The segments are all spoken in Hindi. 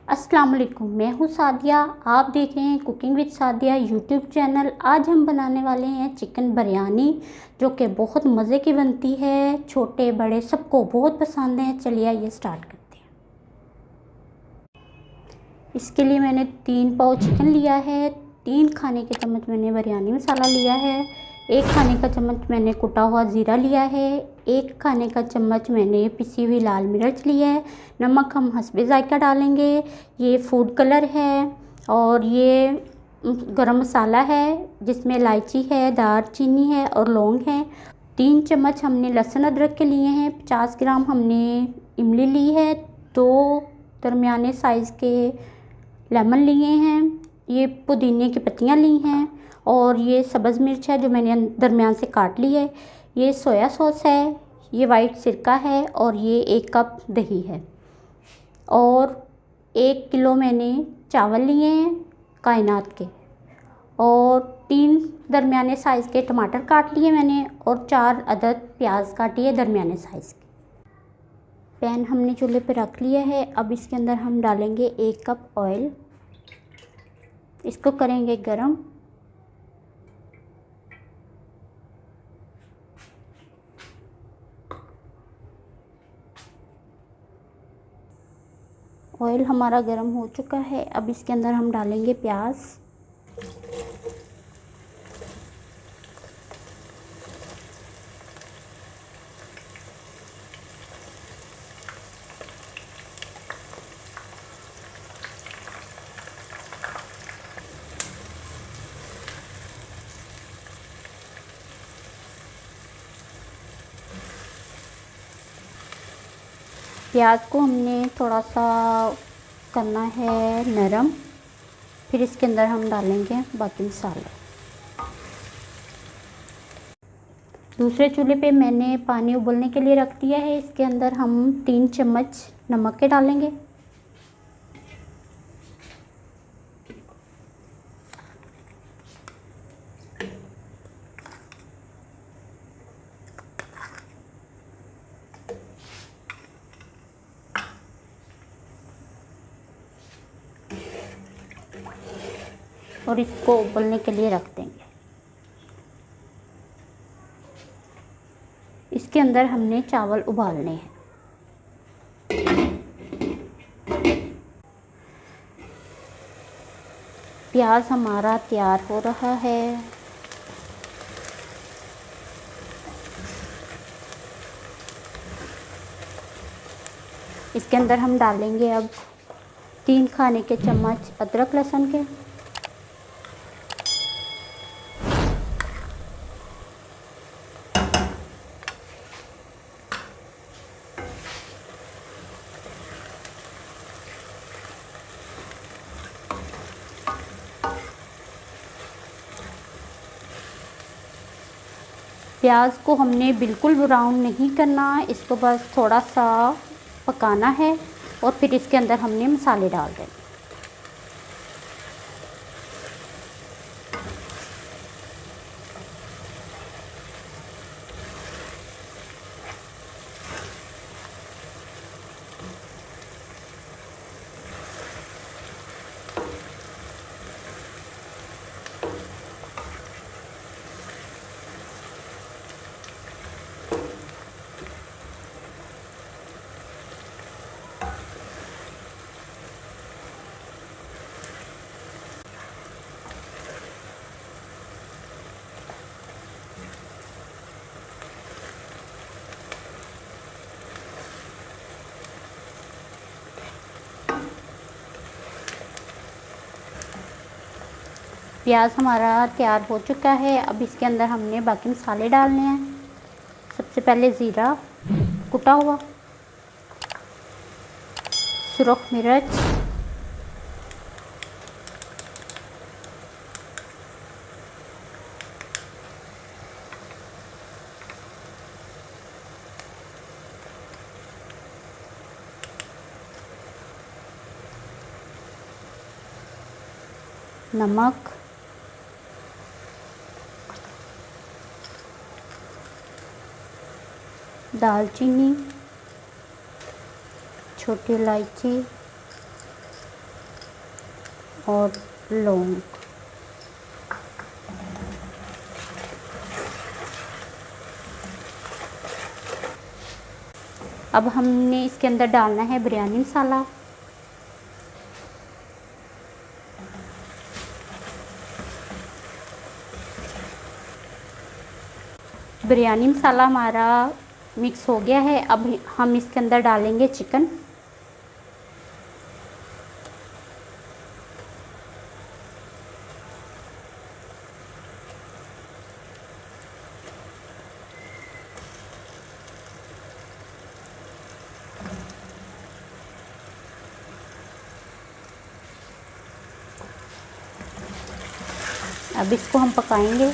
अस्सलाम वालेकुम, मैं हूँ सादिया। आप देख रहे हैं cooking with Sadia YouTube channel. आज हम बनाने वाले हैं चिकन बिरयानी, जो कि बहुत मज़े की बनती है। छोटे बड़े सबको बहुत पसंद है। चलिए आइए स्टार्ट करते हैं। इसके लिए मैंने 3 पाव चिकन लिया है, 3 खाने के चम्मच मैंने बिरयानी मसाला लिया है, 1 खाने का चम्मच मैंने कुटा हुआ ज़ीरा लिया है, 1 खाने का चम्मच मैंने पिसी हुई लाल मिर्च लिया है। नमक हम हस्बे ज़ायका डालेंगे। ये फूड कलर है और ये गरम मसाला है जिसमें इलायची है, दालचीनी है और लौंग है। 3 चम्मच हमने लहसुन अदरक के लिए हैं। 50 ग्राम हमने इमली ली है। 2 दरमियाने साइज़ के लेमन लिए हैं। ये पुदीने की पत्तियाँ ली हैं और ये सब्ज़ मिर्च है जो मैंने दरमियान से काट ली है। ये सोया सॉस है, ये वाइट सिरका है और ये 1 कप दही है। और 1 किलो मैंने चावल लिए हैं कायनात के, और 3 दरमियाने साइज़ के टमाटर काट लिए मैंने, और 4 अदद प्याज काटी है दरमियाने साइज़ के। पैन हमने चूल्हे पे रख लिया है। अब इसके अंदर हम डालेंगे 1 कप ऑयल। इसको करेंगे गरम। ऑयल हमारा गरम हो चुका है। अब इसके अंदर हम डालेंगे प्याज। प्याज को हमने थोड़ा सा करना है नरम। फिर इसके अंदर हम डालेंगे बाकी मसाले। दूसरे चूल्हे पे मैंने पानी उबलने के लिए रख दिया है। इसके अंदर हम 3 चम्मच नमक के डालेंगे। और इसको उबलने के लिए रख देंगे। इसके अंदर हमने चावल उबालने हैं। प्याज हमारा तैयार हो रहा है। इसके अंदर हम डालेंगे अब 3 खाने के चम्मच अदरक लहसुन के। प्याज को हमने बिल्कुल ब्राउन नहीं करना, इसको बस थोड़ा सा पकाना है। और फिर इसके अंदर हमने मसाले डाल दें। प्याज हमारा तैयार हो चुका है। अब इसके अंदर हमने बाकी मसाले डालने हैं। सबसे पहले ज़ीरा कुटा हुआ, सुरख मिर्च, नमक, दालचीनी, छोटी इलायची, और लौंग। अब हमने इसके अंदर डालना है बिरयानी मसाला। बिरयानी मसाला हमारा मिक्स हो गया है। अब हम इसके अंदर डालेंगे चिकन। अब इसको हम पकाएंगे।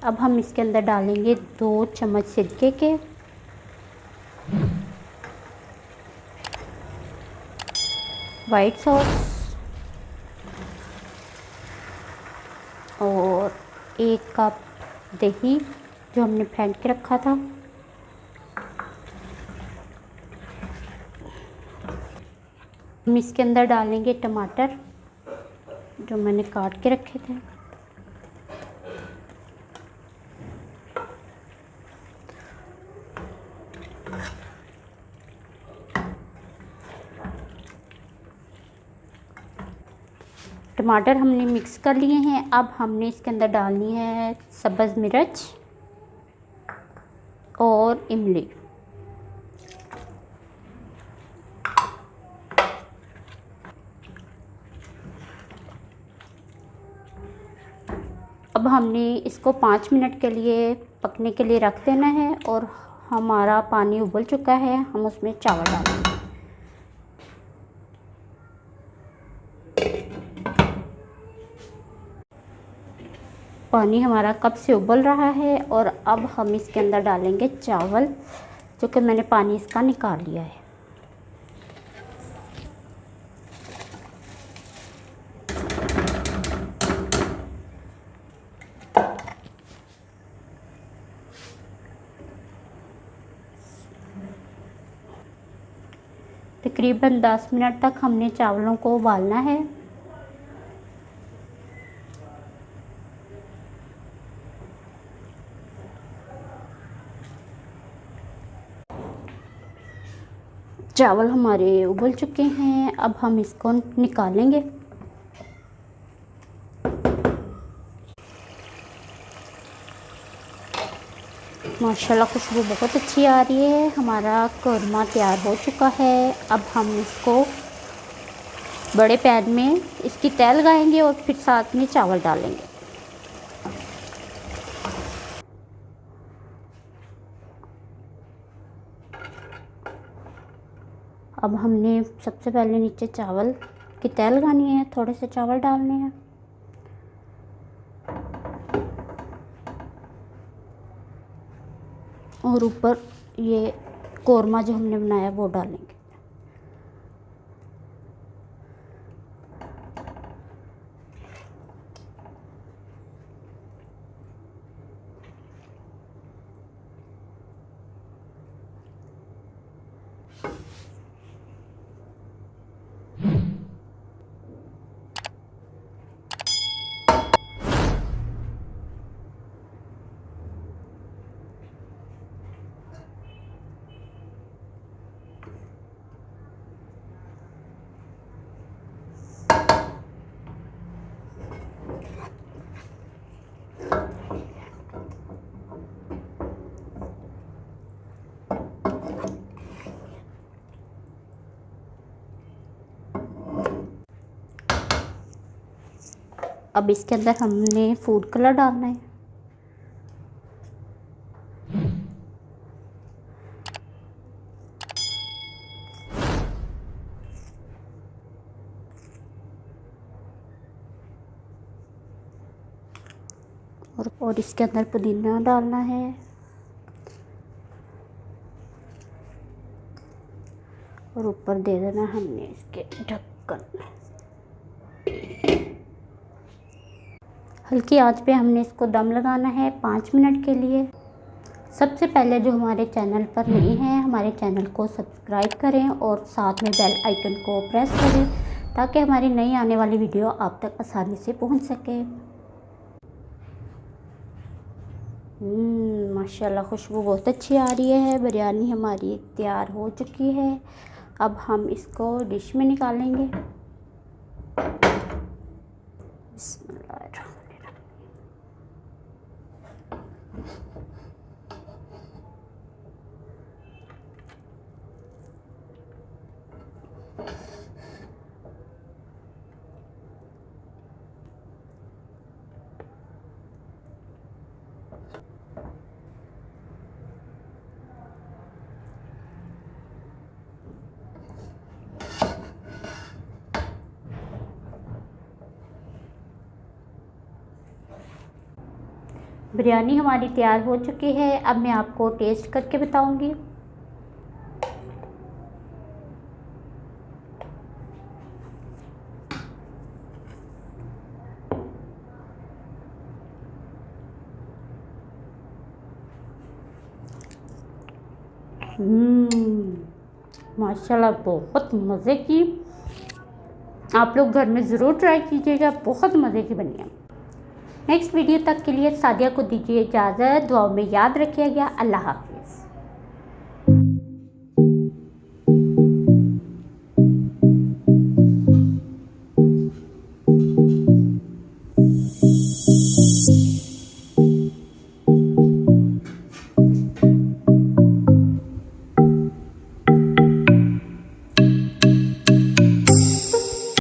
अब हम इसके अंदर डालेंगे 2 चम्मच सिरके के, वाइट सॉस और 1 कप दही जो हमने फेंट के रखा था। हम इसके अंदर डालेंगे टमाटर जो मैंने काट के रखे थे। टमाटर हमने मिक्स कर लिए हैं। अब हमने इसके अंदर डालनी है सब्ज़ मिर्च और इमली। अब हमने इसको 5 मिनट के लिए पकने के लिए रख देना है और हमारा पानी उबल चुका है। हम उसमें चावल डालेंगे। पानी हमारा कब से उबल रहा है और अब हम इसके अंदर डालेंगे चावल जो कि मैंने पानी इसका निकाल लिया है। तकरीबन 10 मिनट तक हमने चावलों को उबालना है। चावल हमारे उबल चुके हैं। अब हम इसको निकालेंगे। माशाल्लाह खुशबू बहुत अच्छी आ रही है। हमारा कौरमा तैयार हो चुका है। अब हम इसको बड़े पैन में इसकी तह लगाएंगे और फिर साथ में चावल डालेंगे। अब हमने सबसे पहले नीचे चावल की तह लगानी है। थोड़े से चावल डालने हैं और ऊपर ये कौरमा जो हमने बनाया वो डालेंगे। अब इसके अंदर हमने फूड कलर डालना है। और इसके अंदर पुदीना डालना है और ऊपर दे देना हमने इसके ढक्कन। हल्की आंच पे हमने इसको दम लगाना है 5 मिनट के लिए। सबसे पहले जो हमारे चैनल पर नए हैं, हमारे चैनल को सब्सक्राइब करें और साथ में बेल आइकन को प्रेस करें ताकि हमारी नई आने वाली वीडियो आप तक आसानी से पहुंच सके। माशाल्लाह खुशबू बहुत अच्छी आ रही है। बिरयानी हमारी तैयार हो चुकी है। अब हम इसको डिश में निकालेंगे। बिस्मिल्लाहिर्रहमानिर्रहीम। बिरयानी हमारी तैयार हो चुकी है। अब मैं आपको टेस्ट करके बताऊंगी। माशाल्लाह बहुत मज़े की। आप लोग घर में ज़रूर ट्राई कीजिएगा, बहुत मज़े की बनी है। नेक्स्ट वीडियो तक के लिए सादिया को दीजिए इजाज़त। दुआओं में याद रखिएगा। अल्लाह हाफ़िज़।